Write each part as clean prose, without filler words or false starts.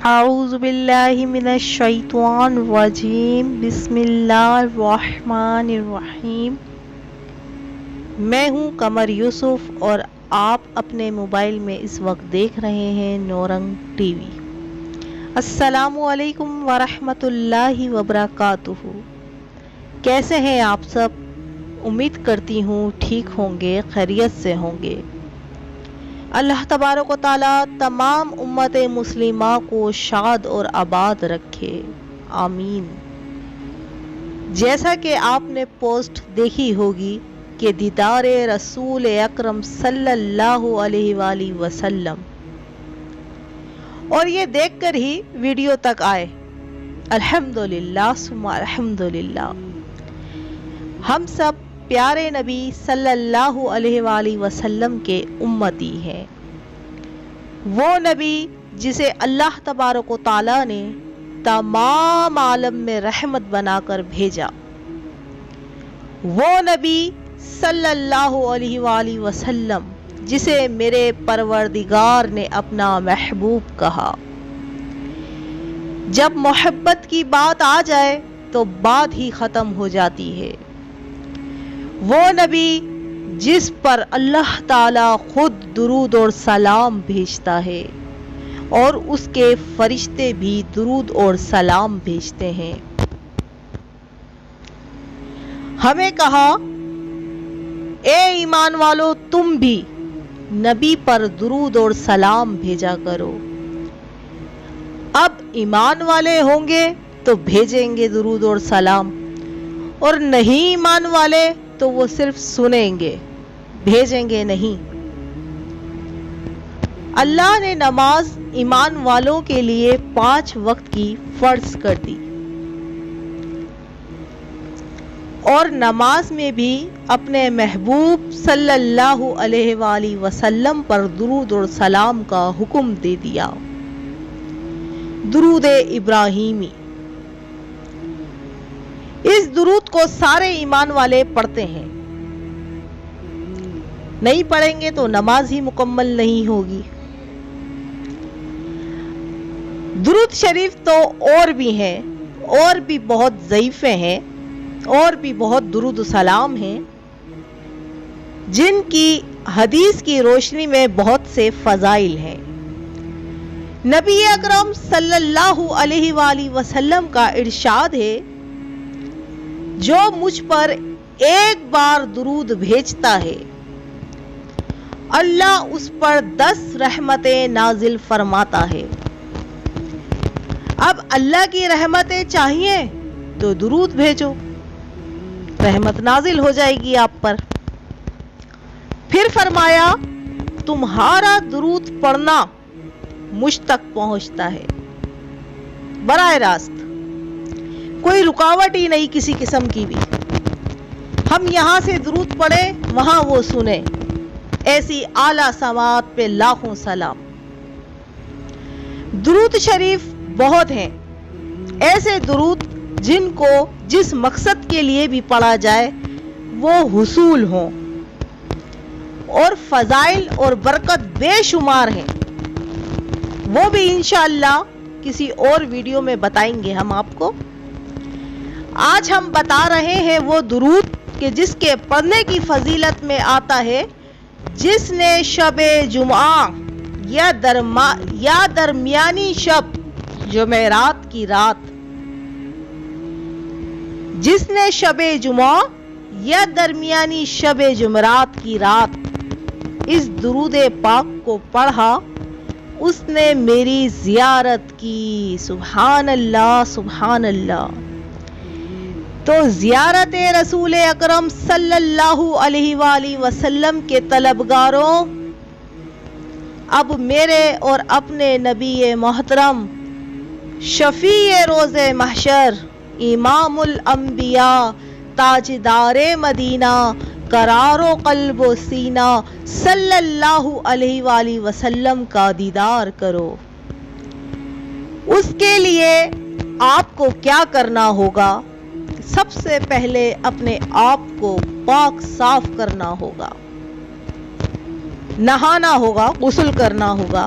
اعوذ باللہ من الشیطان الرجیم بسم اللہ الرحمن الرحیم۔ میں ہوں قمر یوسف اور آپ اپنے موبائل میں اس وقت دیکھ رہے ہیں نورنگ ٹی وی۔ السلام علیکم ورحمۃ اللہ وبرکاتہ۔ کیسے ہیں آپ سب؟ امید کرتی ہوں ٹھیک ہوں گے، خیریت سے ہوں گے۔ اللہ تبارک و تعالیٰ تمام امت مسلمہ کو شاد اور آباد رکھے، آمین۔ جیسا کہ آپ نے پوسٹ دیکھی ہوگی کہ دیدار رسول اکرم صلی اللہ علیہ وآلہ وسلم، اور یہ دیکھ کر ہی ویڈیو تک آئے۔ الحمدللہ ثم الحمدللہ۔ ہم سب پیارے نبی صلی اللہ علیہ وآلہ وسلم کے امتی ہیں۔ وہ نبی جسے اللہ تبارک و تعالیٰ نے تمام عالم میں رحمت بنا کر بھیجا۔ وہ نبی صلی اللہ علیہ وآلہ وسلم جسے میرے پروردگار نے اپنا محبوب کہا۔ جب محبت کی بات آ جائے تو بات ہی ختم ہو جاتی ہے۔ وہ نبی جس پر اللہ تعالیٰ خود درود اور سلام بھیجتا ہے اور اس کے فرشتے بھی درود اور سلام بھیجتے ہیں۔ ہمیں کہا، اے ایمان والو تم بھی نبی پر درود اور سلام بھیجا کرو۔ اب ایمان والے ہوں گے تو بھیجیں گے درود اور سلام، اور نہیں ایمان والے تو وہ صرف سنیں گے، بھیجیں گے نہیں۔ اللہ نے نماز ایمان والوں کے لیے 5 وقت کی فرض کر دی، اور نماز میں بھی اپنے محبوب صلی اللہ علیہ وآلہ وسلم پر درود اور سلام کا حکم دے دیا۔ درود ابراہیمی، اس درود کو سارے ایمان والے پڑھتے ہیں۔ نہیں پڑھیں گے تو نماز ہی مکمل نہیں ہوگی۔ درود شریف تو اور بھی ہیں، اور بھی بہت ضعیفے ہیں، اور بھی بہت درود و سلام ہیں جن کی حدیث کی روشنی میں بہت سے فضائل ہیں۔ نبی اکرم صلی اللہ علیہ وآلہ وسلم کا ارشاد ہے، جو مجھ پر ایک بار درود بھیجتا ہے اللہ اس پر 10 رحمتیں نازل فرماتا ہے۔ اب اللہ کی رحمتیں چاہیے تو درود بھیجو، رحمت نازل ہو جائے گی آپ پر۔ پھر فرمایا، تمہارا درود پڑھنا مجھ تک پہنچتا ہے براہ راست، کوئی رکاوٹ ہی نہیں کسی قسم کی بھی۔ ہم یہاں سے درود پڑھیں، وہاں وہ سنیں، ایسی اعلیٰ سماعت پہ لاکھوں سلام۔ درود شریف بہت ہیں، ایسے درود جن کو جس مقصد کے لیے بھی پڑھا جائے وہ حصول ہوں، اور فضائل اور برکت بے شمار ہیں، وہ بھی انشاءاللہ کسی اور ویڈیو میں بتائیں گے ہم آپ کو۔ آج ہم بتا رہے ہیں وہ درود کہ جس کے پڑھنے کی فضیلت میں آتا ہے، جس نے شب جمعہ یا درمیانی شب جمعرات کی رات، جس نے شب جمعہ یا درمیانی شب جمعرات کی رات اس درود پاک کو پڑھا، اس نے میری زیارت کی۔ سبحان اللہ سبحان اللہ۔ تو زیارت رسول اکرم صلی اللہ علیہ وآلہ وسلم کے طلبگاروں، اب میرے اور اپنے نبی محترم، شفیع روز محشر، امام الانبیاء، تاجدار مدینہ، قرار و قلب و سینہ، صلی اللہ علیہ وآلہ وسلم کا دیدار کرو۔ اس کے لیے آپ کو کیا کرنا ہوگا؟ سب سے پہلے اپنے آپ کو پاک صاف کرنا ہوگا، نہانا ہوگا، غسل کرنا ہوگا،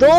2